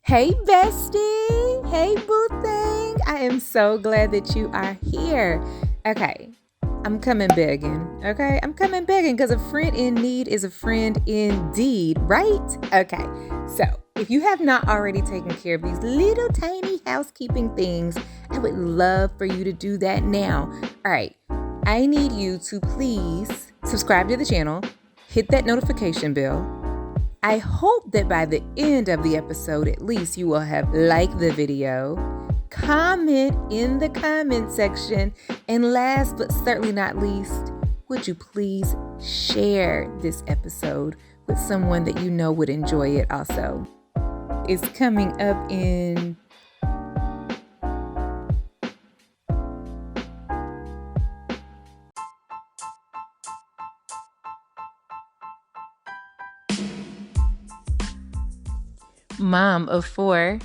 Hey, bestie. Hey, boo thing. I am so glad that you are here. Okay, I'm coming begging. Okay, I'm coming begging because a friend in need is a friend indeed, right? Okay, so if you have not already taken care of these little tiny housekeeping things, I would love for you to do that now. All right, I need you to please subscribe to the channel, hit that notification bell. I hope that by the end of the episode, at least you will have liked the video, comment in the comment section, and last but certainly not least, would you please share this episode with someone that you know would enjoy it also? It's coming up in mom of 4,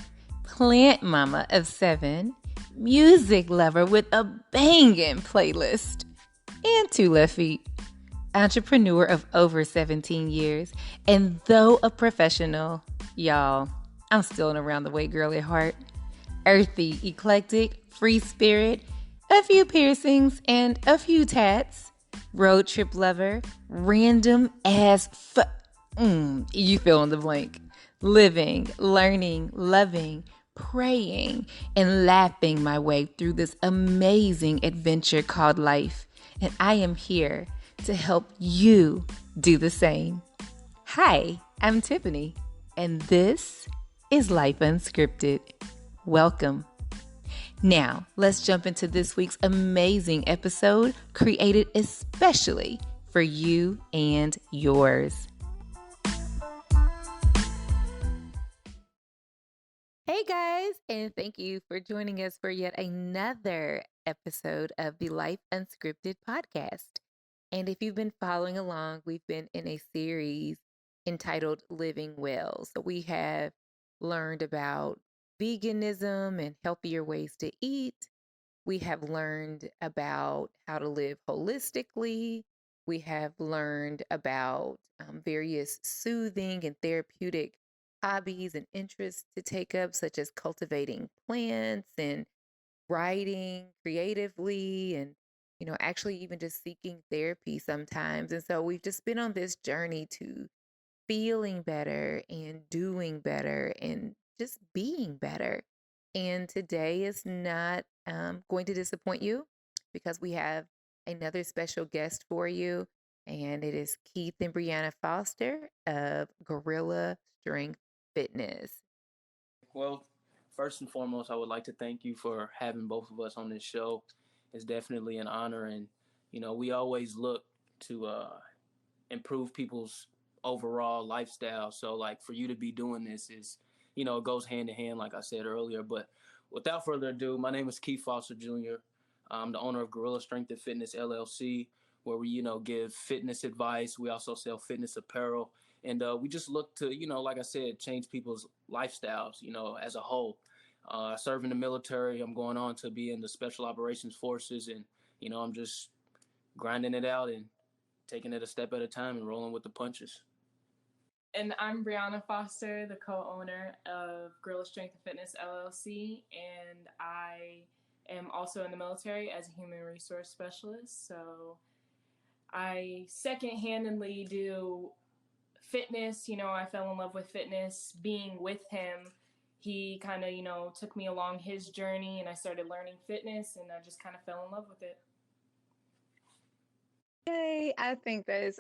plant mama of 7, music lover with a banging playlist, and 2 left feet, entrepreneur of over 17 years, and though a professional, y'all, I'm still an around the way girl at heart. Earthy, eclectic, free spirit, a few piercings, and a few tats. Road trip lover, random as you fill in the blank. Living, learning, loving, praying, and laughing my way through this amazing adventure called life. And I am here to help you do the same. Hi, I'm Tiffany, and this is Life Unscripted. Welcome. Now, let's jump into this week's amazing episode created especially for you and yours. Hey guys, and thank you for joining us for yet another episode of the Life Unscripted podcast. And if you've been following along, we've been in a series entitled Living Well. So we have learned about veganism and healthier ways to eat. We have learned about how to live holistically. We have learned about various soothing and therapeutic hobbies and interests to take up, such as cultivating plants and writing creatively and actually even just seeking therapy sometimes. And so we've just been on this journey to feeling better and doing better and just being better. And today is not going to disappoint you because we have another special guest for you. And it is Keith and Brianna Foster of Guerrilla Strength Fitness. Well, first and foremost, I would like to thank you for having both of us on this show. It's definitely an honor, and we always look to improve people's overall lifestyle. So, like, for you to be doing this is, it goes hand in hand, like I said earlier. But without further ado, my name is Keith Foster Jr. I'm the owner of Guerrilla Strength and Fitness LLC, where we, give fitness advice. We also sell fitness apparel. And we just look to, like I said, change people's lifestyles, as a whole. I serve in the military. I'm going on to be in the Special Operations Forces. And, I'm just grinding it out and taking it a step at a time and rolling with the punches. And I'm Brianna Foster, the co-owner of Guerrilla Strength and Fitness LLC, and I am also in the military as a human resource specialist. So I second-handedly do fitness. I fell in love with fitness being with him. He kind of, took me along his journey, and I started learning fitness, and I just kind of fell in love with it. Yay, I think that is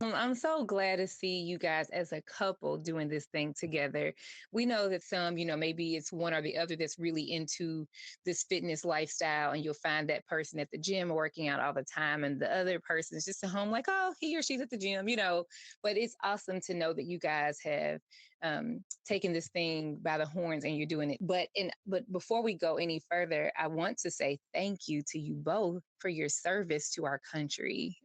I'm so glad to see you guys as a couple doing this thing together. We know that some, maybe it's one or the other that's really into this fitness lifestyle, and you'll find that person at the gym working out all the time, and the other person is just at home, like, oh, he or she's at the gym. But it's awesome to know that you guys have taken this thing by the horns and you're doing it. But before we go any further, I want to say thank you to you both for your service to our country.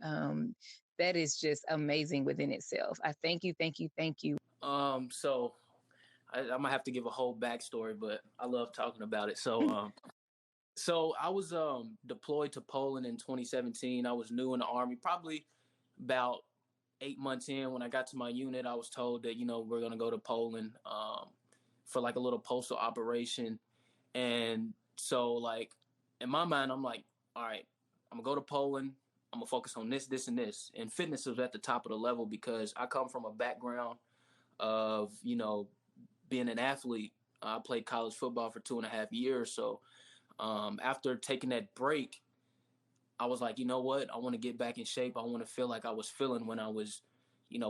That is just amazing within itself. I thank you, thank you, thank you. So I'm gonna have to give a whole backstory, but I love talking about it. So I was deployed to Poland in 2017. I was new in the Army, probably about 8 months in. When I got to my unit, I was told that we're gonna go to Poland. for like a little postal operation. And so like in my mind, I'm like, all right, I'm gonna go to Poland. I'm gonna focus on this, this, and this. And fitness is at the top of the level because I come from a background of, being an athlete. I played college football for 2.5 years. So after taking that break, I was like, you know what? I want to get back in shape. I want to feel like I was feeling when I was,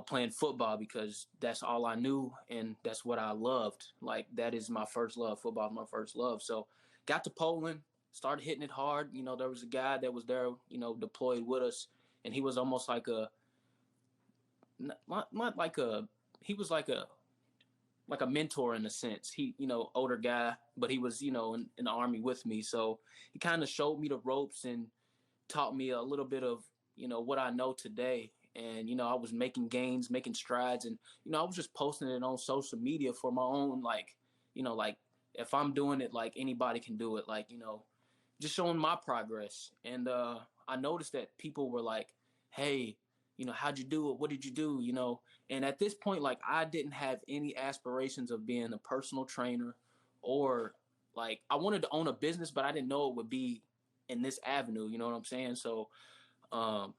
playing football, because that's all I knew and that's what I loved. Like, that is my first love. Football is my first love. So got to Poland, started hitting it hard. There was a guy that was there, deployed with us, and he was almost like not like he was like a mentor in a sense. He, older guy, but he was, in the army with me. So he kind of showed me the ropes and taught me a little bit of, what I know today. And, I was making gains, making strides. And, I was just posting it on social media for my own, like, like if I'm doing it, like anybody can do it. Like, just showing my progress. And I noticed that people were like, hey, how'd you do it? What did you do? And at this point, like, I didn't have any aspirations of being a personal trainer, or like I wanted to own a business, but I didn't know it would be in this avenue. You know what I'm saying? So um,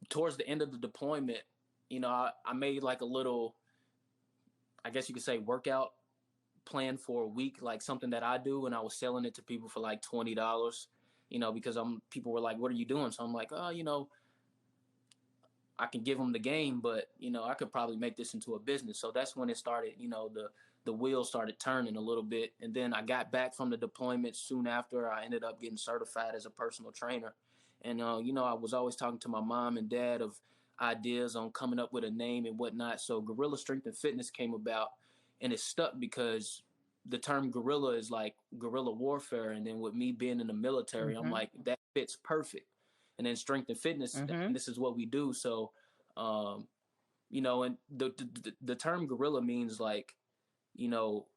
towards the end of the deployment, I made like a little, I guess you could say, workout plan for a week, like something that I do, and I was selling it to people for like $20. Because people were like, "What are you doing?" So I'm like, "Oh, I can give them the game, but I could probably make this into a business." So that's when it started. The wheels started turning a little bit, and then I got back from the deployment soon after. I ended up getting certified as a personal trainer, and I was always talking to my mom and dad of ideas on coming up with a name and whatnot. So Guerrilla Strength and Fitness came about, and it stuck because the term guerrilla is like guerrilla warfare, and then with me being in the military, I'm like, that fits perfect. And then strength and fitness, this is what we do. So um, and the term guerrilla means like, you know,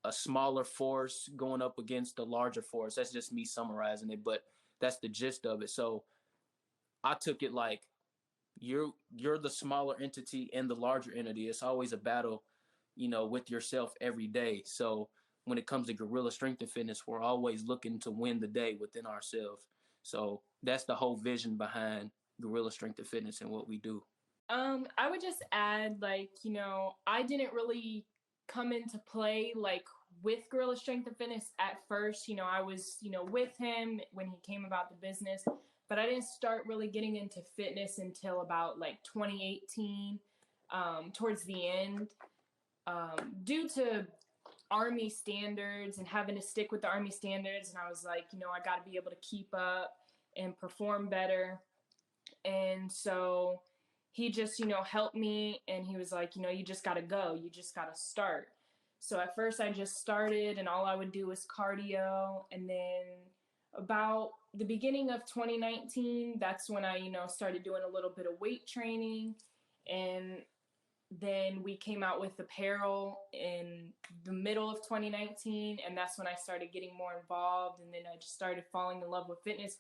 a smaller force going up against a larger force. That's just me summarizing it, but that's the gist of it. So I took it like, you're the smaller entity and the larger entity. It's always a battle, with yourself every day. So when it comes to Guerrilla Strength and Fitness, we're always looking to win the day within ourselves. So that's the whole vision behind Guerrilla Strength and Fitness and what we do. I would just add, like, I didn't really come into play like with Guerrilla Strength and Fitness at first. I was, with him when he came about the business, but I didn't start really getting into fitness until about like 2018, towards the end, due to Army standards and having to stick with the Army standards. And I was like, I got to be able to keep up and perform better. And so he just, helped me, and he was like, you just got to go. You just got to start. So at first I just started, and all I would do was cardio. And then about the beginning of 2019, that's when I, started doing a little bit of weight training. And then we came out with apparel in the middle of 2019, and that's when I started getting more involved. And then I just started falling in love with fitness.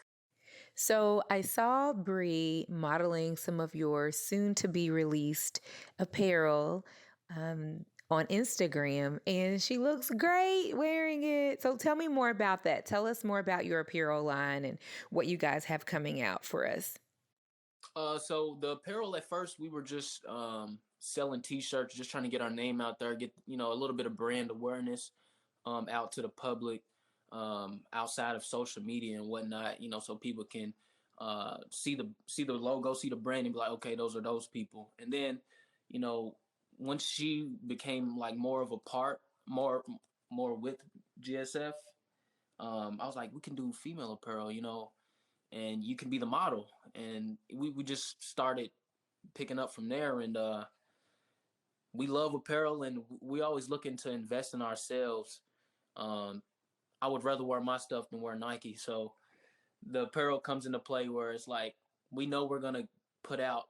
So I saw Bree modeling some of your soon to be released apparel on Instagram, and she looks great wearing it. So tell me more about that. Tell us more about your apparel line and what you guys have coming out for us. So the apparel, at first we were just selling t-shirts, just trying to get our name out there, get a little bit of brand awareness out to the public, outside of social media and whatnot, so people can see the logo, see the brand, and be like, okay, those are those people. And then, once she became like more of a part, more with GSF, I was like, we can do female apparel, and you can be the model. And we just started picking up from there. And we love apparel, and we always looking to invest in ourselves. I would rather wear my stuff than wear Nike. So the apparel comes into play where it's like, we know we're going to put out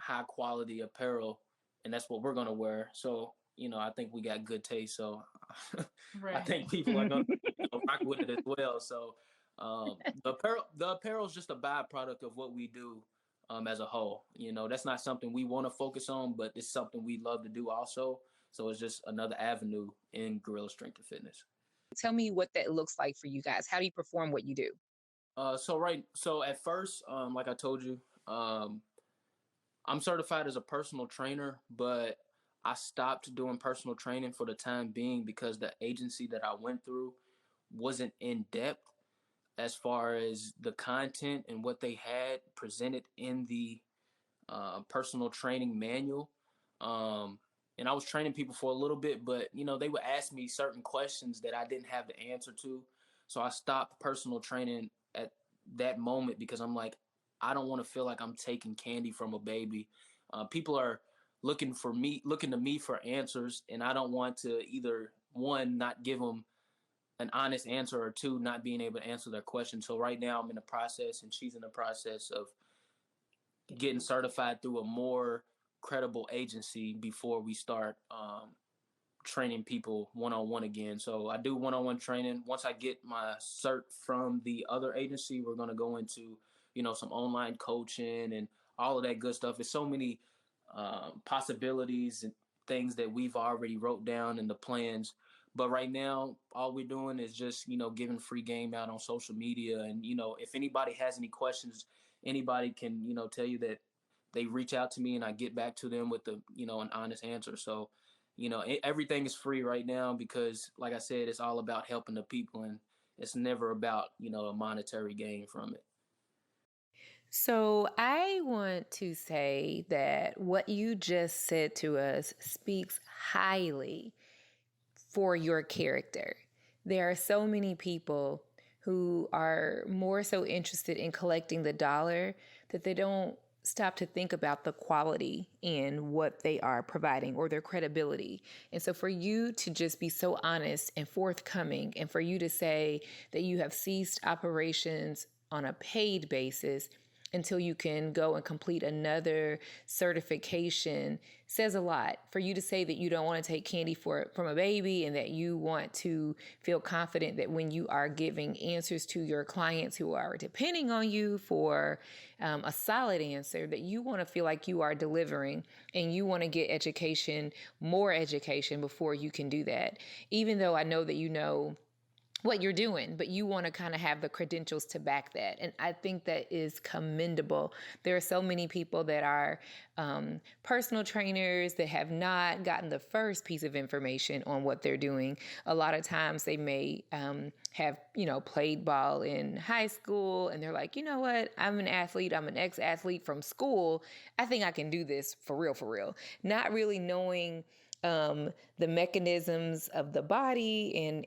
high quality apparel, and that's what we're going to wear. So, I think we got good taste. So Right. I think people are going to rock with it as well. So the apparel is just a byproduct of what we do as a whole. That's not something we want to focus on, but it's something we love to do also. So it's just another avenue in Guerrilla Strength and Fitness. Tell me what that looks like for you guys. How do you perform what you do? So at first, like I told you, I'm certified as a personal trainer, but I stopped doing personal training for the time being because the agency that I went through wasn't in depth as far as the content and what they had presented in the personal training manual. And I was training people for a little bit, but they would ask me certain questions that I didn't have the answer to. So I stopped personal training at that moment because I'm like, I don't want to feel like I'm taking candy from a baby. People are looking to me for answers, and I don't want to either, one, not give them an honest answer, or two, not being able to answer their question. So right now I'm in the process, and she's in the process of getting certified through a more credible agency before we start training people one-on-one again. So I do one-on-one training. Once I get my cert from the other agency, we're going to go into, some online coaching and all of that good stuff. There's so many possibilities and things that we've already wrote down in the plans. But right now, all we're doing is just, giving free game out on social media. And, if anybody has any questions, anybody can, tell you that they reach out to me and I get back to them with an honest answer. So, everything is free right now because, like I said, it's all about helping the people, and it's never about, a monetary gain from it. So I want to say that what you just said to us speaks highly for your character. There are so many people who are more so interested in collecting the dollar that they don't stop to think about the quality in what they are providing or their credibility. And so for you to just be so honest and forthcoming, and for you to say that you have ceased operations on a paid basis until you can go and complete another certification says a lot. For you to say that you don't want to take candy from a baby, and that you want to feel confident that when you are giving answers to your clients who are depending on you for a solid answer, that you want to feel like you are delivering, and you want to get education, more education, before you can do that. Even though I know that you know what you're doing, but you want to kind of have the credentials to back that. And I think that is commendable. There are so many people that are personal trainers that have not gotten the first piece of information on what they're doing. A lot of times they may have, played ball in high school, and they're like, you know what, I'm an athlete, I'm an ex-athlete from school. I think I can do this for real. Not really knowing the mechanisms of the body, and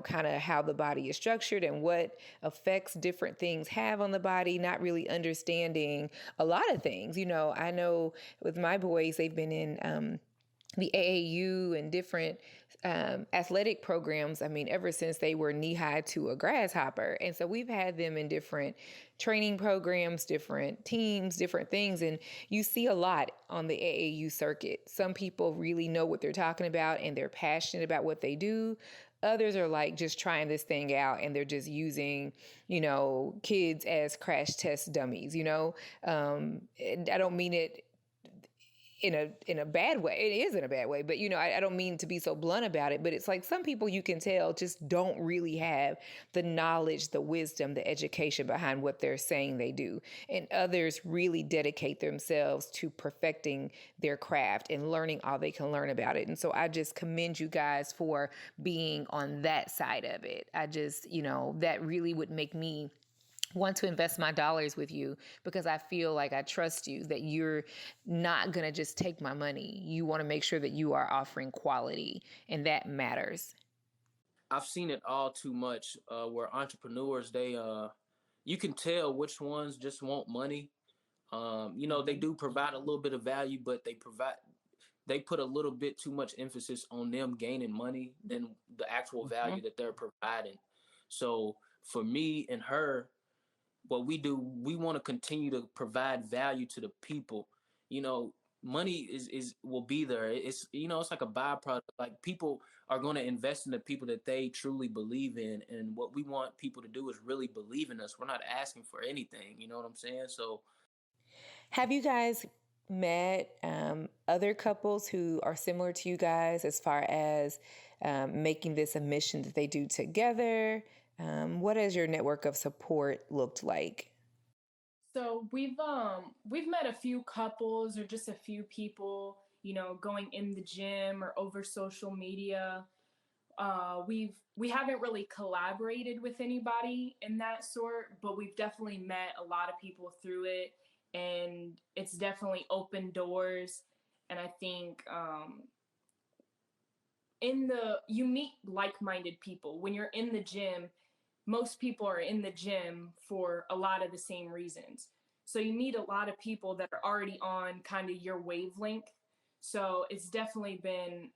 kind of how the body is structured and what effects different things have on the body, not really understanding a lot of things. I know with my boys, they've been in the AAU and different athletic programs, ever since they were knee-high to a grasshopper. And so we've had them in different training programs, different teams, different things. And you see a lot on the AAU circuit. Some people really know what they're talking about, and they're passionate about what they do. Others are like just trying this thing out, and they're just using, kids as crash test dummies. I don't mean it in a bad way. It is in a bad way, but I don't mean to be so blunt about it, but it's like some people, you can tell, just don't really have the knowledge, the wisdom, the education behind what they're saying they do. And others really dedicate themselves to perfecting their craft and learning all they can learn about it. And so I just commend you guys for being on that side of it. I just, that really would make me want to invest my dollars with you, because I feel like I trust you, that you're not going to just take my money. You want to make sure that you are offering quality, and that matters. I've seen it all too much where entrepreneurs, you can tell which ones just want money. They do provide a little bit of value, but they put a little bit too much emphasis on them gaining money than the actual value that they're providing. So for me and her, what we do, we want to continue to provide value to the people. Money is will be there. It's like a byproduct. Like, people are going to invest in the people that they truly believe in, and what we want people to do is really believe in us. We're not asking for anything. You know what I'm saying? So, have you guys met other couples who are similar to you guys as far as making this a mission that they do together? What has your network of support looked like? So we've met a few couples or just a few people, you know, going in the gym or over social media. We haven't really collaborated with anybody in that sort, but we've definitely met a lot of people through it, and it's definitely opened doors. And I think you meet like-minded people when you're in the gym. Most people are in the gym for a lot of the same reasons. So you meet a lot of people that are already on kind of your wavelength. So it's definitely been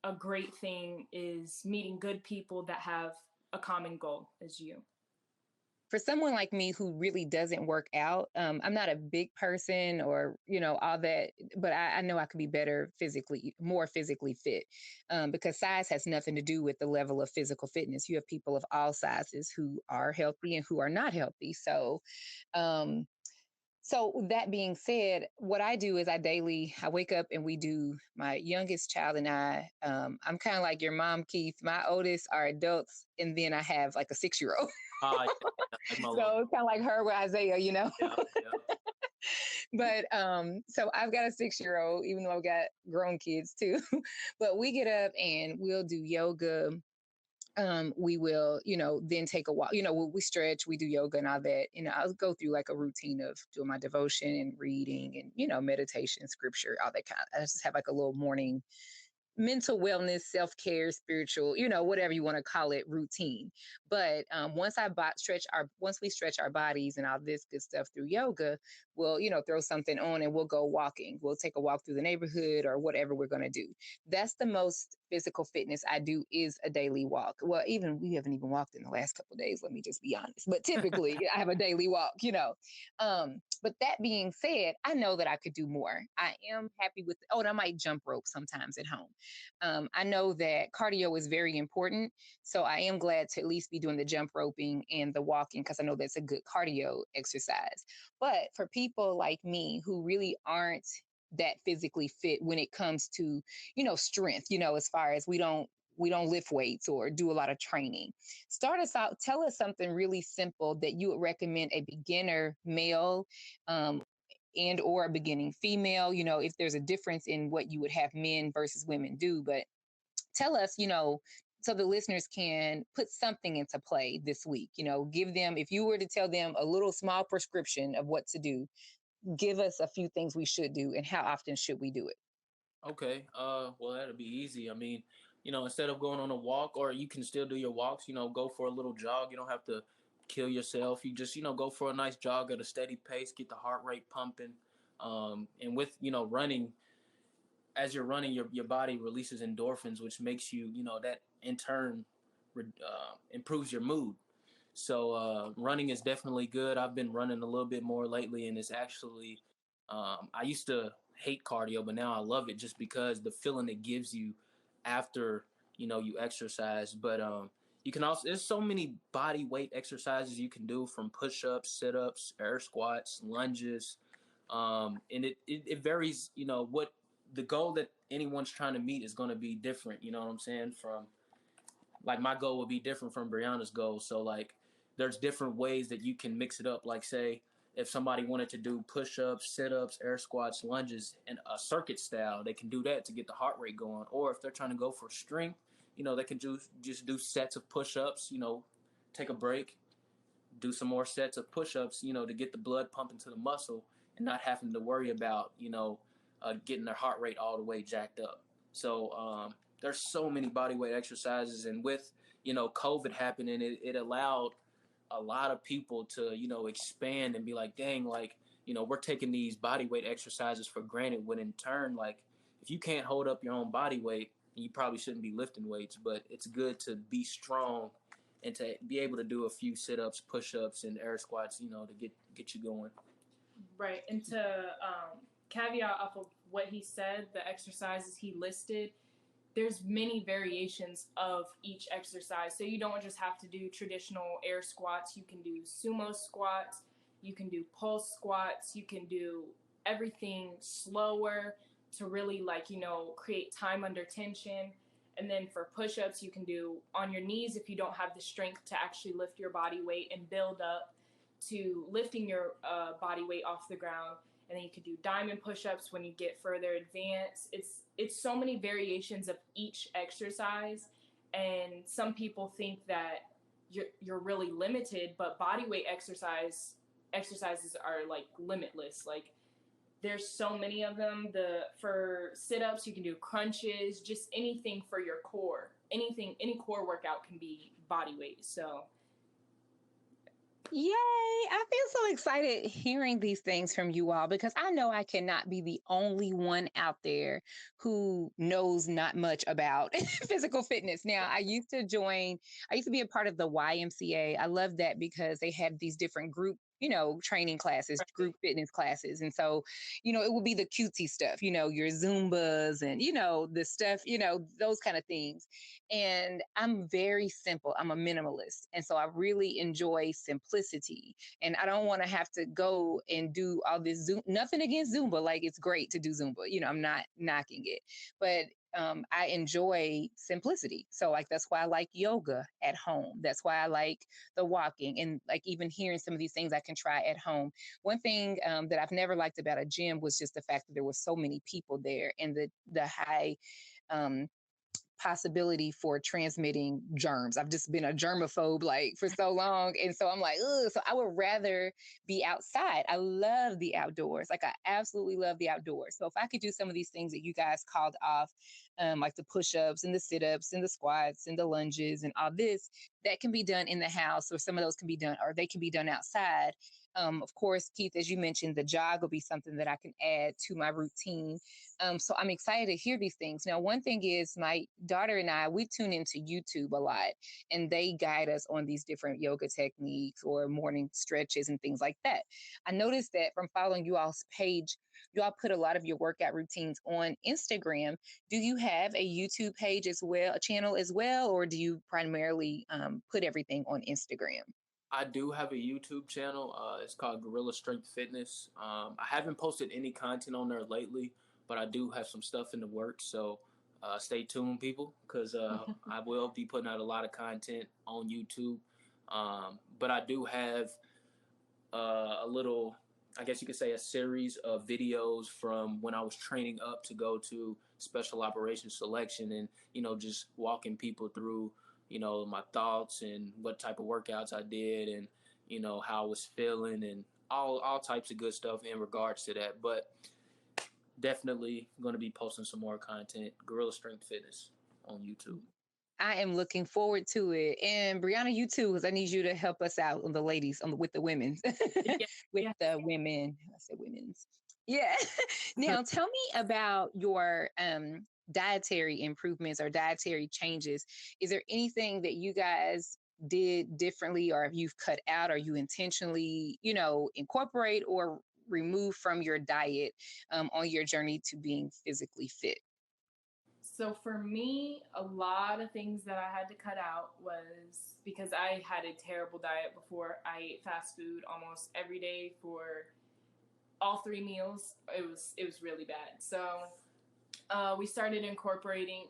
a great thing, is meeting good people that have a common goal as you. For someone like me who really doesn't work out, I'm not a big person or, all that, but I know I could be better physically, more physically fit, because size has nothing to do with the level of physical fitness. You have people of all sizes who are healthy and who are not healthy. Um, so that being said, what I do is I wake up and we do, my youngest child and I'm kind of like your mom, Keith. My oldest are adults, and then I have like a 6-year-old. Yeah, like my So it's kind of like her with Isaiah. yeah, yeah. But so I've got a 6-year-old, even though I've got grown kids too. But we get up and we'll do yoga. We will, then take a walk. We stretch, we do yoga and all that. I'll go through like a routine of doing my devotion and reading and, meditation, scripture, all that kind of. I just have like a little morning mental wellness, self-care, spiritual, whatever you want to call it, routine. But once we stretch our bodies and all this good stuff through yoga, we'll, throw something on and we'll go walking. We'll take a walk through the neighborhood or whatever we're going to do. That's the most physical fitness I do, is a daily walk. Well, even we haven't even walked in the last couple of days, let me just be honest. But typically I have a daily walk. But that being said, I know that I could do more. I am happy with, and I might jump rope sometimes at home. I know that cardio is very important. So I am glad to at least be doing the jump roping and the walking, because I know that's a good cardio exercise. But for people like me who really aren't that physically fit when it comes to, strength, as far as we don't lift weights or do a lot of training. Start us out. Tell us something really simple that you would recommend a beginner male and or a beginning female, if there's a difference in what you would have men versus women do. But tell us, so the listeners can put something into play this week. Give them, if you were to tell them a little small prescription of what to do, give us a few things we should do and how often should we do it. Okay. Well, that'll be easy. I mean, instead of going on a walk, or you can still do your walks, go for a little jog. You don't have to kill yourself. You just, go for a nice jog at a steady pace, get the heart rate pumping. And with, running, as you're running, your body releases endorphins, which makes you, that in turn improves your mood. So running is definitely good. I've been running a little bit more lately, and it's actually, I used to hate cardio, but now I love it just because the feeling it gives you after, you exercise. But you can also, there's so many body weight exercises you can do, from push-ups, sit-ups, air squats, lunges. And it varies, what the goal that anyone's trying to meet is going to be different. You know what I'm saying? From, like, my goal would be different from Brianna's goal. So like, there's different ways that you can mix it up. Like, say if somebody wanted to do push-ups, sit-ups, air squats, lunges, and a circuit style, they can do that to get the heart rate going. Or if they're trying to go for strength, they can just do sets of push-ups, take a break, do some more sets of push-ups, to get the blood pumping to the muscle and not having to worry about, getting their heart rate all the way jacked up. So there's so many body weight exercises, and with, COVID happening, it allowed a lot of people to, expand and be like, dang, like, we're taking these body weight exercises for granted, when in turn, like, if you can't hold up your own body weight, you probably shouldn't be lifting weights. But it's good to be strong and to be able to do a few sit-ups, push-ups, and air squats, to get you going. Right. And to caveat off of what he said, the exercises he listed, there's many variations of each exercise. So you don't just have to do traditional air squats. You can do sumo squats. You can do pulse squats. You can do everything slower to really like, create time under tension. And then for push-ups, you can do on your knees if you don't have the strength to actually lift your body weight, and build up to lifting your body weight off the ground. And then you could do diamond push-ups when you get further advanced. It's so many variations of each exercise, and some people think that you're really limited, but body weight exercises are like limitless. Like there's so many of them. For sit-ups, you can do crunches, just anything for your core. Any core workout can be body weight. So Yay! I feel so excited hearing these things from you all, because I know I cannot be the only one out there who knows not much about physical fitness. Now, I used to be a part of the YMCA. I love that because they had these different group, training classes, group fitness classes. And so, it would be the cutesy stuff, your Zumbas and, the stuff, those kind of things. And I'm very simple. I'm a minimalist. And so I really enjoy simplicity. And I don't want to have to go and do all this nothing against Zumba. Like it's great to do Zumba. I'm not knocking it. But I enjoy simplicity. So like that's why I like yoga at home. That's why I like the walking, and like even hearing some of these things I can try at home. One thing that I've never liked about a gym was just the fact that there were so many people there, and the high um, possibility for transmitting germs. I've just been a germaphobe like for so long. And so I'm like, ugh. So I would rather be outside. I love the outdoors. Like I absolutely love the outdoors. So if I could do some of these things that you guys called off, like the push-ups and the sit-ups and the squats and the lunges and all this, that can be done in the house, or some of those can be done, or they can be done outside. Of course, Keith, as you mentioned, the jog will be something that I can add to my routine. So I'm excited to hear these things. Now, one thing is my daughter and I, we tune into YouTube a lot, and they guide us on these different yoga techniques or morning stretches and things like that. I noticed that from following you all's page, you all put a lot of your workout routines on Instagram. Do you have a YouTube page as well, a channel as well, or do you primarily put everything on Instagram? I do have a YouTube channel. It's called Guerrilla Strength Fitness. I haven't posted any content on there lately, but I do have some stuff in the works. So stay tuned, people, because I will be putting out a lot of content on YouTube. But I do have a little, I guess you could say, a series of videos from when I was training up to go to special operations selection, and just walking people through my thoughts and what type of workouts I did, and how I was feeling, and all types of good stuff in regards to that. But definitely going to be posting some more content. Guerrilla Strength Fitness on YouTube. I am looking forward to it. And Brianna, you too, because I need you to help us out on the ladies, with the women's, with Yeah. the women. I said women's. Yeah. Now tell me about your dietary improvements or dietary changes. Is there anything that you guys did differently, or if you've cut out, or you intentionally, incorporate or remove from your diet on your journey to being physically fit? So for me, a lot of things that I had to cut out was because I had a terrible diet before. I ate fast food almost every day for all 3 meals. It was really bad. So we started incorporating,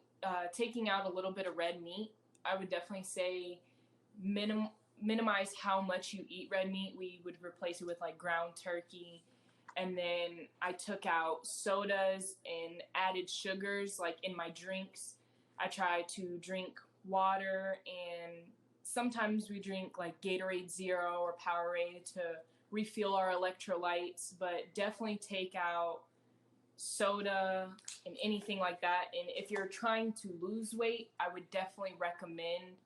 taking out a little bit of red meat. I would definitely say minimize how much you eat red meat. We would replace it with like ground turkey. And then I took out sodas and added sugars like in my drinks. I try to drink water, and sometimes we drink like Gatorade Zero or Powerade to refuel our electrolytes, but definitely take out soda and anything like that. And if you're trying to lose weight, I would definitely recommend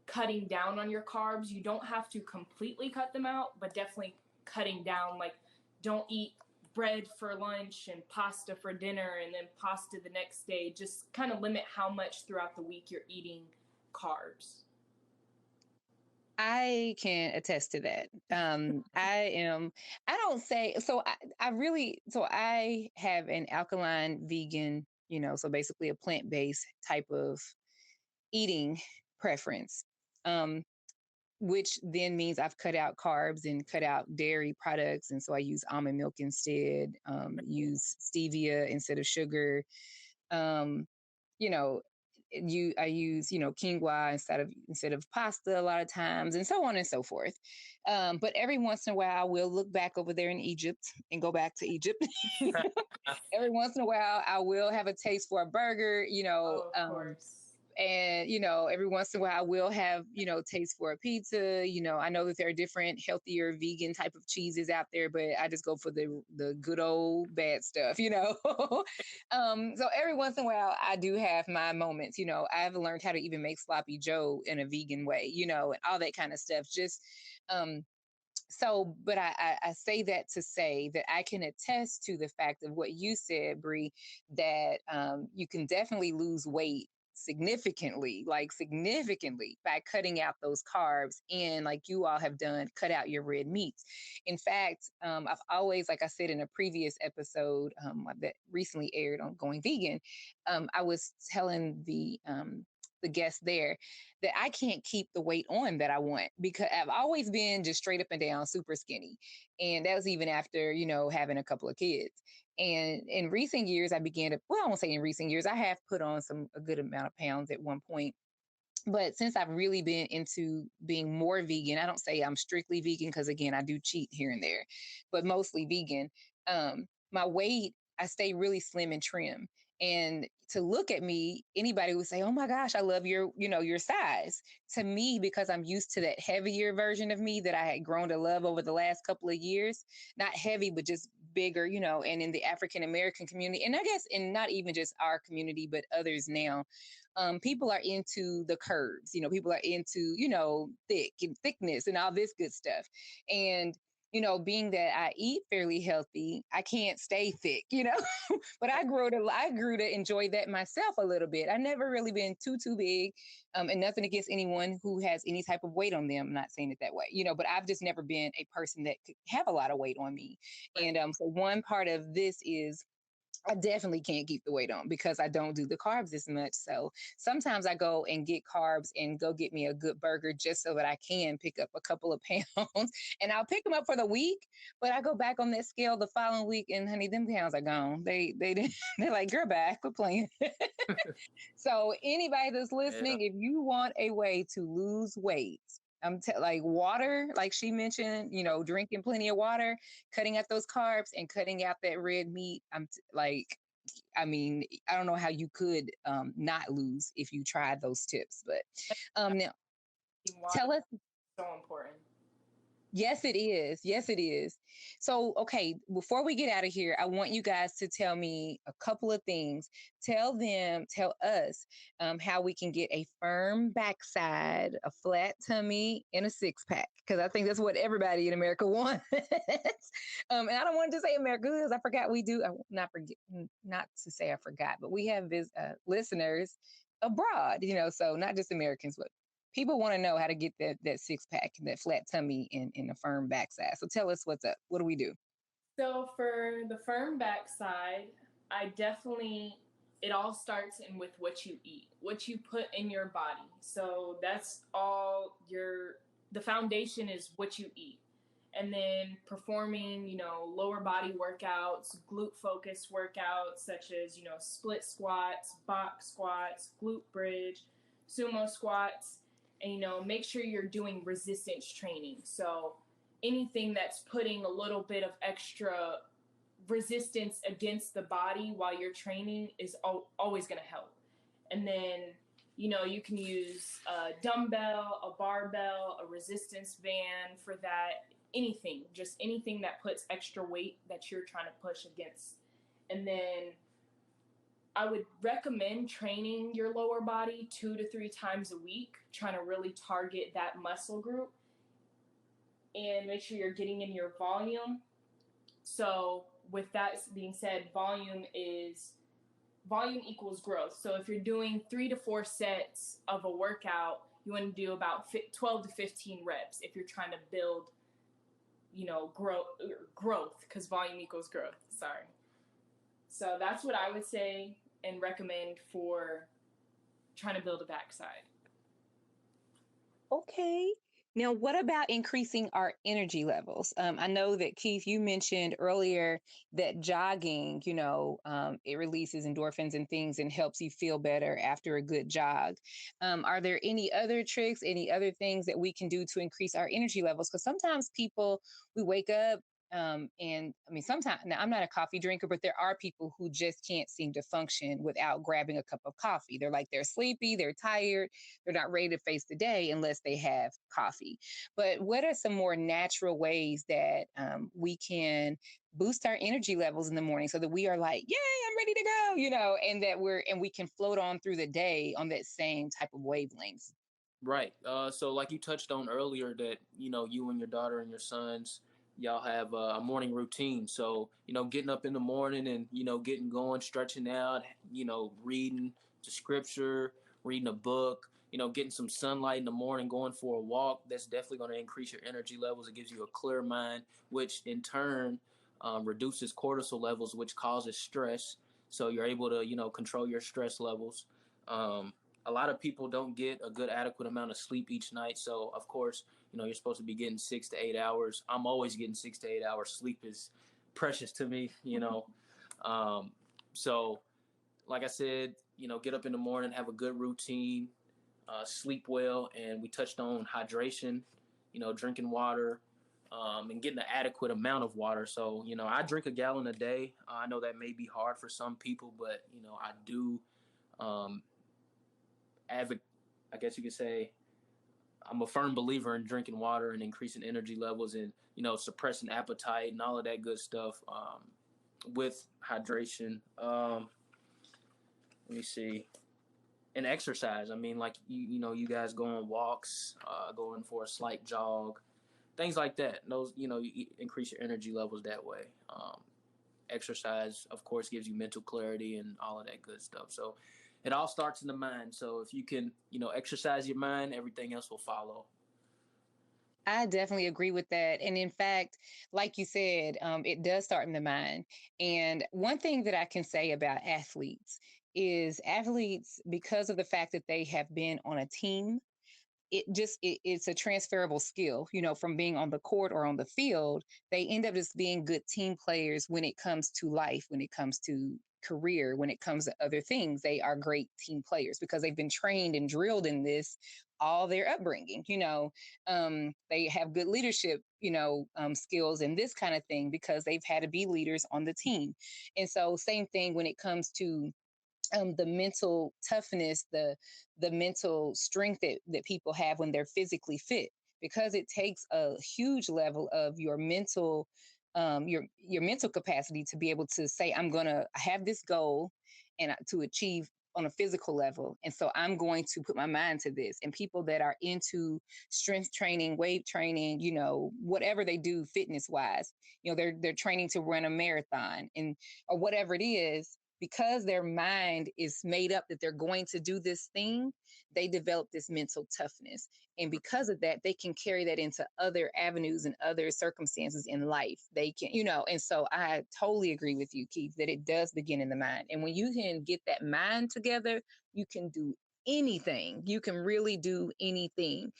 cutting down on your carbs. You don't have to completely cut them out, but definitely cutting down. Like, don't eat bread for lunch and pasta for dinner and then pasta the next day. Just kind of limit how much throughout the week you're eating carbs. I can attest to that. I don't say, so I have an alkaline vegan, so basically a plant-based type of eating preference. Um, which then means I've cut out carbs and cut out dairy products. And so I use almond milk instead, use stevia instead of sugar. Um, you know, I use, quinoa instead of pasta a lot of times, and so on and so forth. But every once in a while, I will look back over there in Egypt and go back to Egypt. Every once in a while, I will have a taste for a burger, Oh, of course. and every once in a while I will have taste for a pizza. I know that there are different healthier vegan type of cheeses out there, but I just go for the good old bad stuff. So every once in a while I do have my moments. I've learned how to even make sloppy joe in a vegan way, and all that kind of stuff. Just but I say that to say that I can attest to the fact of what you said, Bree, that you can definitely lose weight significantly, by cutting out those carbs, and like you all have done, cut out your red meats. In fact, I've always, like I said in a previous episode that recently aired on Going Vegan, I was telling the guest there that I can't keep the weight on that I want, because I've always been just straight up and down super skinny. And that was even after, having a couple of kids. And in recent years, I began to, well, I won't say in recent years, I have put on a good amount of pounds at one point. But since I've really been into being more vegan, I don't say I'm strictly vegan, because again, I do cheat here and there, but mostly vegan. My weight, I stay really slim and trim. And to look at me, anybody would say, "Oh my gosh, I love your size." To me, because I'm used to that heavier version of me that I had grown to love over the last couple of years, not heavy, but just bigger, and in the African American community, and I guess in not even just our community, but others now, people are into the curves. People are into, thickness and all this good stuff. And being that I eat fairly healthy, I can't stay thick, but I grew to enjoy that myself a little bit. I never really been too big, and nothing against anyone who has any type of weight on them. I'm not saying it that way, but I've just never been a person that could have a lot of weight on me. And so one part of this is I definitely can't keep the weight on because I don't do the carbs as much. So sometimes I go and get carbs and go get me a good burger just so that I can pick up a couple of pounds. And I'll pick them up for the week, but I go back on that scale the following week, and honey, them pounds are gone. They're like, "Girl, back, quit playing." So anybody that's listening, if you want a way to lose weight, like water, like she mentioned, drinking plenty of water, cutting out those carbs, and cutting out that red meat. I mean, I don't know how you could not lose if you tried those tips. But now, tell us. So important. Yes, it is. Yes, it is. So, okay, before we get out of here, I want you guys to tell me a couple of things. Tell us how we can get a firm backside, a flat tummy, and a six pack, because I think that's what everybody in America wants. And I don't want to say America, because I forgot we do. Not to say I forgot, but we have listeners abroad, so not just Americans, but people want to know how to get that six pack, that flat tummy, and a firm backside. So tell us what's up. What do we do? So for the firm backside, it all starts with what you eat, what you put in your body. So that's all the foundation is what you eat. And then performing, lower body workouts, glute focused workouts, such as, split squats, box squats, glute bridge, sumo squats, and, make sure you're doing resistance training. So anything that's putting a little bit of extra resistance against the body while you're training is always going to help. And then, you can use a dumbbell, a barbell, a resistance band for that. Just anything that puts extra weight that you're trying to push against. And then I would recommend training your lower body 2 to 3 times a week, trying to really target that muscle group and make sure you're getting in your volume. So with that being said, volume equals growth. So if you're doing 3 to 4 sets of a workout, you want to do about 12 to 15 reps if you're trying to build, growth, because volume equals growth. Sorry. So that's what I would say and recommend for trying to build a backside. Okay. Now, what about increasing our energy levels? I know that Keith, you mentioned earlier that jogging, it releases endorphins and things and helps you feel better after a good jog. Are there any other tricks, any other things that we can do to increase our energy levels? Because sometimes people, we wake up, and I mean, sometimes now I'm not a coffee drinker, but there are people who just can't seem to function without grabbing a cup of coffee. They're sleepy, they're tired, they're not ready to face the day unless they have coffee. But what are some more natural ways that we can boost our energy levels in the morning so that we are like, yay, I'm ready to go, and that we can float on through the day on that same type of wavelengths? Right. So like you touched on earlier that, you and your daughter and your sons, y'all have a morning routine. So, getting up in the morning and, getting going, stretching out, reading the scripture, reading a book, getting some sunlight in the morning, going for a walk, that's definitely going to increase your energy levels. It gives you a clear mind, which in turn reduces cortisol levels, which causes stress. So you're able to, control your stress levels. A lot of people don't get a good adequate amount of sleep each night. So of course, you're supposed to be getting 6 to 8 hours. I'm always getting 6 to 8 hours. Sleep is precious to me. So like I said, get up in the morning, have a good routine, sleep well. And we touched on hydration, drinking water, and getting an adequate amount of water. So, I drink a gallon a day. I know that may be hard for some people, but, I do, um, I guess you could say I'm a firm believer in drinking water and increasing energy levels and suppressing appetite and all of that good stuff with hydration. Let me see. And exercise. I mean, like you guys go on walks, going for a slight jog, things like that. Those you increase your energy levels that way. Exercise, of course, gives you mental clarity and all of that good stuff. So it all starts in the mind. So if you can, exercise your mind, everything else will follow. I definitely agree with that. And in fact, like you said, it does start in the mind. And one thing that I can say about athletes, because of the fact that they have been on a team, it's a transferable skill, from being on the court or on the field. They end up just being good team players when it comes to life, when it comes to career, when it comes to other things. They are great team players because they've been trained and drilled in this all their upbringing. They have good leadership, skills and this kind of thing because they've had to be leaders on the team. And so same thing when it comes to the mental toughness, the mental strength that people have when they're physically fit, because it takes a huge level of your mental your mental capacity to be able to say, I'm gonna have this goal and to achieve on a physical level, and so I'm going to put my mind to this. And people that are into strength training, weight training, whatever they do fitness wise, they're training to run a marathon and or whatever it is, because their mind is made up that they're going to do this thing, they develop this mental toughness. And because of that, they can carry that into other avenues and other circumstances in life. They can, and so I totally agree with you, Keith, that it does begin in the mind. And when you can get that mind together, you can do anything. You can really do anything.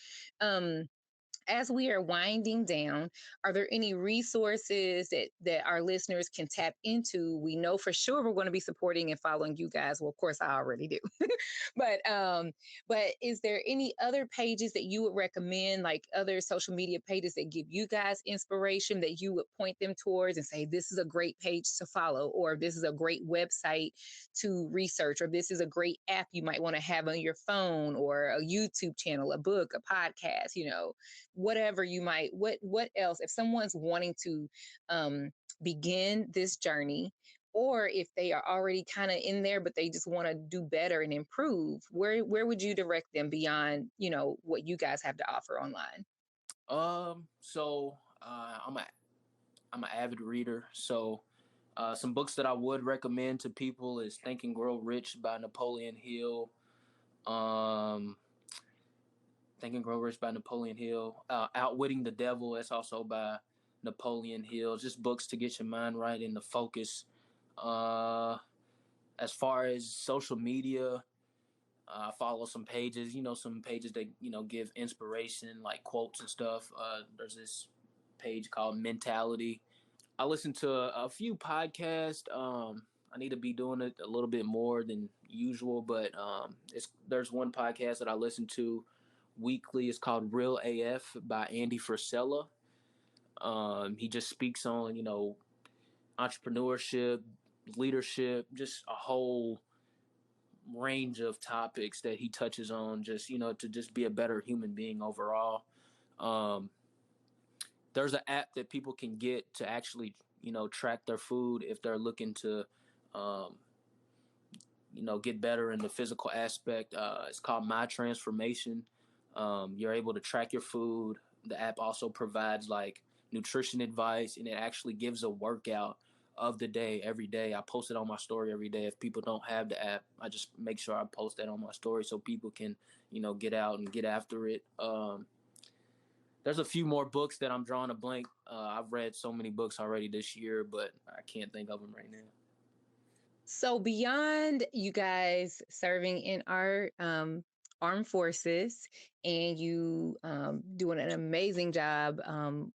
As we are winding down, are there any resources that our listeners can tap into? We know for sure we're going to be supporting and following you guys. Well, of course, I already do. but is there any other pages that you would recommend, like other social media pages that give you guys inspiration that you would point them towards and say, this is a great page to follow, or this is a great website to research, or this is a great app you might want to have on your phone, or a YouTube channel, a book, a podcast, whatever you might, what else, if someone's wanting to begin this journey, or if they are already kind of in there but they just want to do better and improve, where would you direct them beyond what you guys have to offer online? So I'm an avid reader. So some books that I would recommend to people is Think and Grow Rich by Napoleon Hill. Think and Grow Rich by Napoleon Hill. Outwitting the Devil, that's also by Napoleon Hill. Just books to get your mind right and the focus. As far as social media, I follow some pages, some pages that give inspiration, like quotes and stuff. There's this page called Mentality. I listen to a few podcasts. I need to be doing it a little bit more than usual, but there's one podcast that I listen to weekly. It's called Real AF by Andy Frisella. He just speaks on entrepreneurship, leadership, just a whole range of topics that he touches on, just to just be a better human being overall. Um, there's an app that people can get to actually track their food if they're looking to um, get better in the physical aspect. It's called My Transformation. You're able to track your food. The app also provides like nutrition advice, and it actually gives a workout of the day every day. I post it on my story every day. If people don't have the app, I just make sure I post that on my story so people can get out and get after it. There's a few more books that I'm drawing a blank. I've read so many books already this year, but I can't think of them right now. So beyond you guys serving in our armed forces, and you doing an amazing job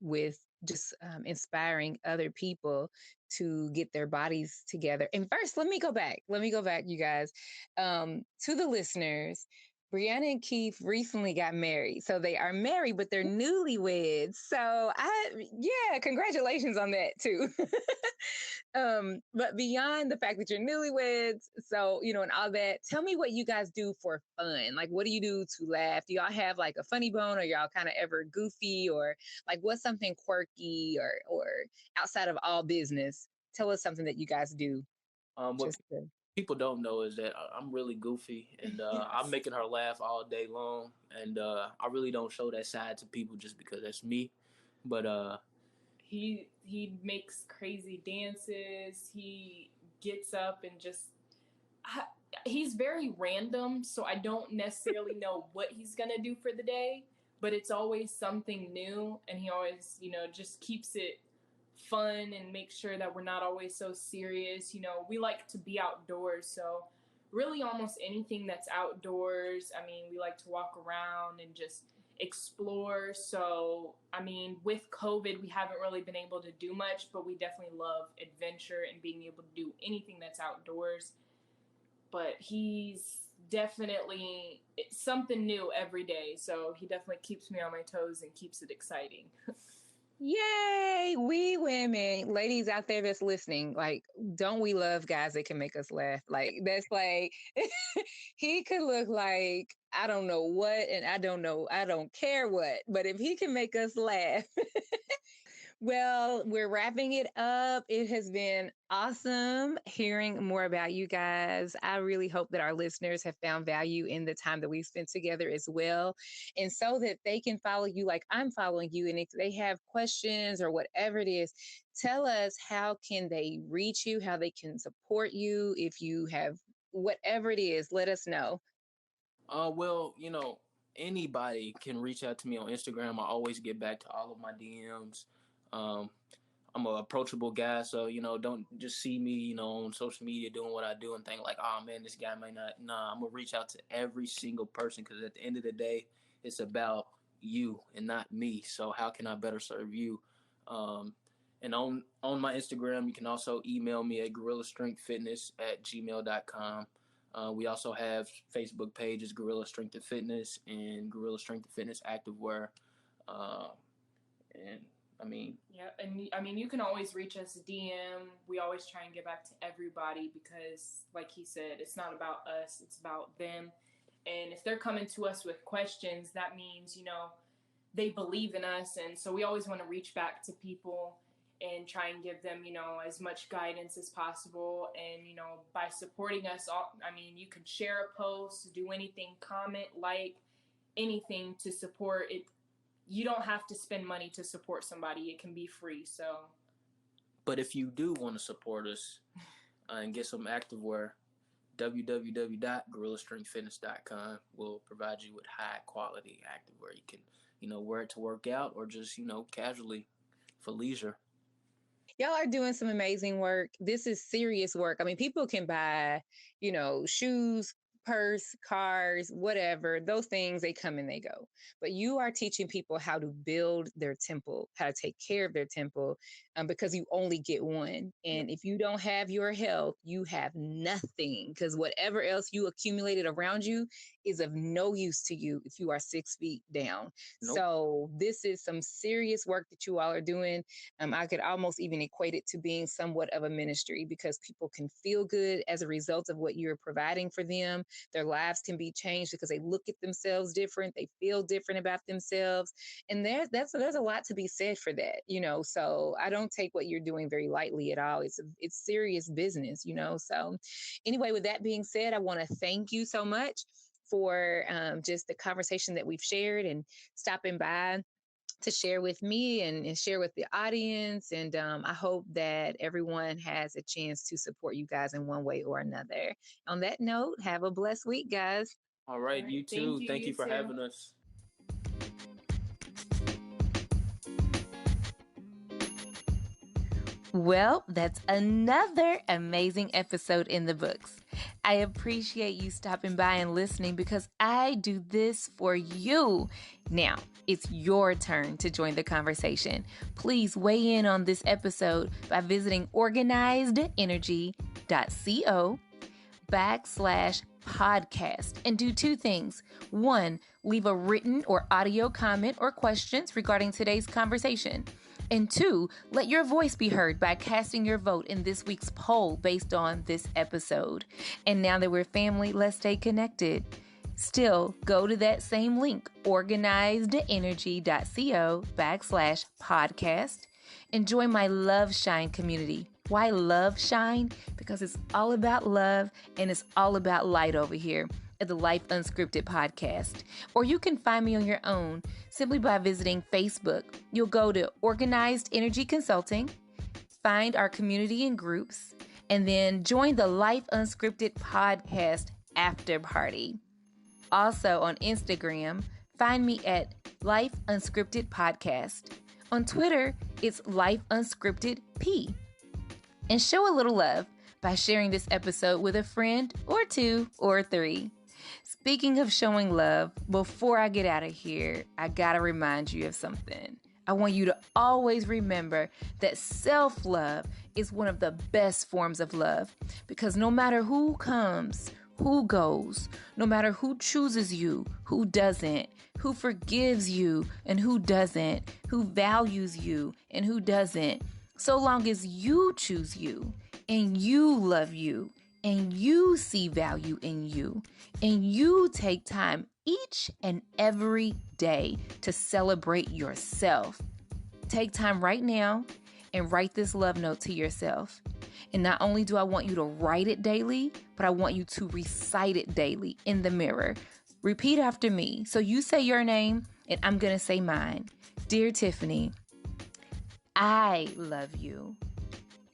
with just inspiring other people to get their bodies together. And first, let me go back. You guys, to the listeners. Brianna and Keith recently got married. So they are married, but they're newlyweds. So yeah, congratulations on that too. But beyond the fact that you're newlyweds, so and all that, tell me what you guys do for fun. Like, what do you do to laugh? Do y'all have like a funny bone, or y'all kind of ever goofy, or like what's something quirky or outside of all business? Tell us something that you guys do. What people don't know is that I'm really goofy, and I'm making her laugh all day long, and I really don't show that side to people just because that's me. But he makes crazy dances. He gets up and just he's very random, so I don't necessarily know what he's gonna do for the day, but it's always something new, and he always just keeps it fun and makes sure that we're not always so serious. We like to be outdoors, so really almost anything that's outdoors. I mean, we like to walk around and just explore. So, I mean, with COVID, we haven't really been able to do much, but we definitely love adventure and being able to do anything that's outdoors. But he's definitely something new every day. So he definitely keeps me on my toes and keeps it exciting. Yay, we women, ladies out there that's listening, like, don't we love guys that can make us laugh? Like, that's like, he could look like, I don't know what, and I don't care what, but if he can make us laugh. Well, we're wrapping it up. It has been awesome hearing more about you guys. I really hope that our listeners have found value in the time that we spent together as well. And so that they can follow you like I'm following you. And if they have questions or whatever it is, tell us how can they reach you, how they can support you. If you have whatever it is, let us know. Well, anybody can reach out to me on Instagram. I always get back to all of my DMs. Um, I'm an approachable guy, so don't just see me, on social media doing what I do and think like, oh man, this guy may not. Nah, I'm gonna reach out to every single person because at the end of the day, it's about you and not me. So how can I better serve you? Um, and on my Instagram, you can also email me at gorillastrengthfitness@gmail.com. We also have Facebook pages, Guerrilla Strength and Fitness and Guerrilla Strength and Fitness Activewear. Uh, and I mean, yeah, and I mean, you can always reach us DM. We always try and get back to everybody because, like he said, it's not about us, it's about them. And if they're coming to us with questions, that means, they believe in us. And so we always want to reach back to people and try and give them, as much guidance as possible. And, by supporting us, I mean, you can share a post, do anything, comment, like anything to support it. You don't have to spend money to support somebody. It can be free. So, but if you do want to support us and get some activewear, www.gorillastrengthfitness.com will provide you with high quality activewear. You can, wear it to work out or just, casually for leisure. Y'all are doing some amazing work. This is serious work. I mean, people can buy, shoes, purse, cars, whatever, those things, they come and they go. But you are teaching people how to build their temple, how to take care of their temple, because you only get one. And if you don't have your health, you have nothing, because whatever else you accumulated around you is of no use to you if you are 6 feet down. Nope. So this is some serious work that you all are doing. I could almost even equate it to being somewhat of a ministry, because people can feel good as a result of what you're providing for them. Their lives can be changed because they look at themselves different. They feel different about themselves. And there's a lot to be said for that, so I don't take what you're doing very lightly at all. It's serious business, so anyway, with that being said, I want to thank you so much for just the conversation that we've shared and stopping by to share with me and share with the audience. And I hope that everyone has a chance to support you guys in one way or another. On that note, have a blessed week, guys. All right, you too. Thank you for having us. Well, that's another amazing episode in the books. I appreciate you stopping by and listening, because I do this for you. Now, it's your turn to join the conversation. Please weigh in on this episode by visiting organizedenergy.co/podcast and do 2 things. 1, leave a written or audio comment or questions regarding today's conversation. And 2, let your voice be heard by casting your vote in this week's poll based on this episode. And now that we're family, let's stay connected. Still, go to that same link, organizedenergy.co/podcast. Enjoy my Love Shine community. Why Love Shine? Because it's all about love and it's all about light over here at the Life Unscripted podcast. Or you can find me on your own simply by visiting Facebook. You'll go to Organized Energy Consulting, find our community and groups, and then join the Life Unscripted podcast after party. Also on Instagram, find me at Life Unscripted Podcast. On Twitter, it's Life Unscripted P. And show a little love by sharing this episode with a friend or 2 or 3. Speaking of showing love, before I get out of here, I gotta remind you of something. I want you to always remember that self-love is one of the best forms of love, because no matter who comes, who goes, no matter who chooses you, who doesn't, who forgives you and who doesn't, who values you and who doesn't, so long as you choose you and you love you and you see value in you and you take time each and every day to celebrate yourself. Take time right now and write this love note to yourself. And not only do I want you to write it daily, but I want you to recite it daily in the mirror. Repeat after me. So you say your name and I'm going to say mine. Dear Tiffany, I love you.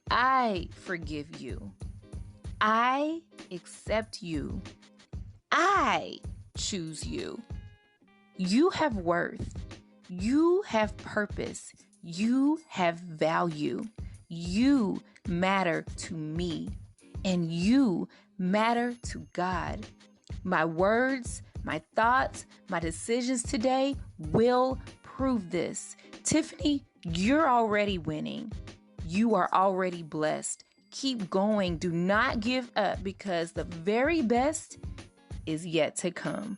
I forgive you. I accept you. I choose you. You have worth. You have purpose. You have value. You matter to me, and you matter to God. My words, my thoughts, my decisions today will prove this. Tiffany, you're already winning. You are already blessed. Keep going. Do not give up, because the very best is yet to come.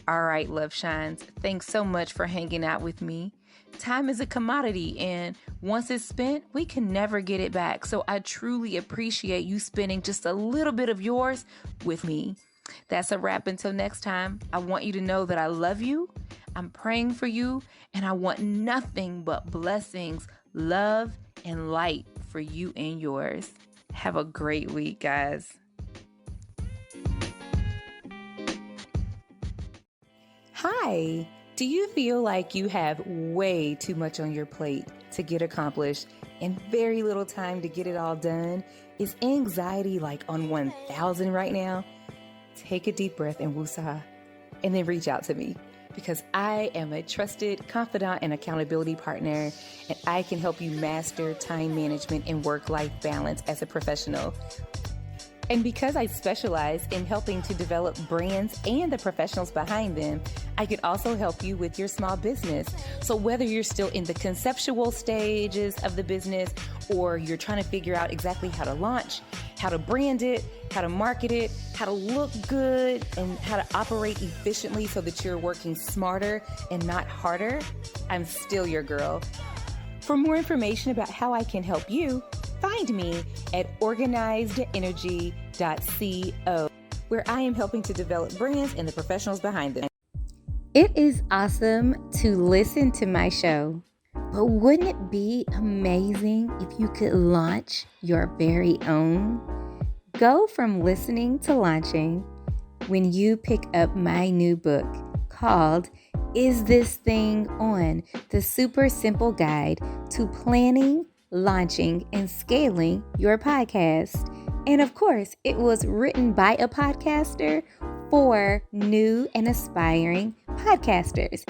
All right, Love Shines. Thanks so much for hanging out with me. Time is a commodity, and once it's spent, we can never get it back. So I truly appreciate you spending just a little bit of yours with me. That's a wrap. Until next time, I want you to know that I love you. I'm praying for you, and I want nothing but blessings, love, and light for you and yours. Have a great week, guys. Hi. Do you feel like you have way too much on your plate to get accomplished and very little time to get it all done? Is anxiety like on 1,000 right now? Take a deep breath and woosah, and then reach out to me, because I am a trusted confidant and accountability partner, and I can help you master time management and work-life balance as a professional. And because I specialize in helping to develop brands and the professionals behind them, I could also help you with your small business. So whether you're still in the conceptual stages of the business, or you're trying to figure out exactly how to launch, how to brand it, how to market it, how to look good, and how to operate efficiently so that you're working smarter and not harder, I'm still your girl. For more information about how I can help you, find me at organizedenergy.co, where I am helping to develop brands and the professionals behind them. It is awesome to listen to my show, but wouldn't it be amazing if you could launch your very own? Go from listening to launching when you pick up my new book called Is This Thing On? The Super Simple Guide to Planning, Launching, and Scaling Your Podcast. And of course, it was written by a podcaster for new and aspiring podcasters.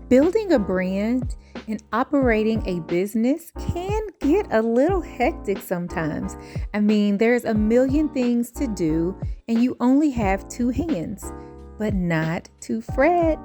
Building a brand and operating a business can get a little hectic sometimes. I mean, there's a million things to do and you only have 2 hands. But not to fret.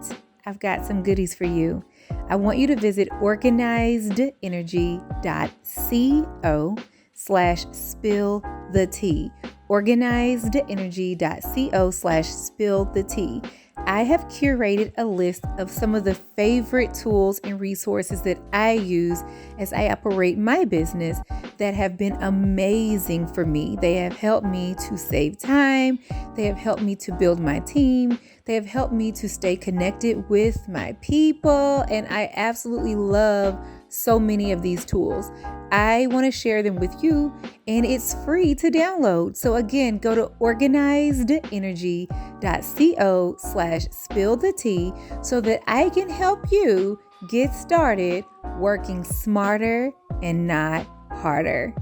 I've got some goodies for you. I want you to visit organizedenergy.co/spill-the-tea. organizedenergy.co/spill-the-tea. I have curated a list of some of the favorite tools and resources that I use as I operate my business that have been amazing for me. They have helped me to save time. They have helped me to build my team. They have helped me to stay connected with my people. And I absolutely love so many of these tools. I want to share them with you, and it's free to download. So again, go to organizedenergy.co/spill-the-tea so that I can help you get started working smarter and not harder.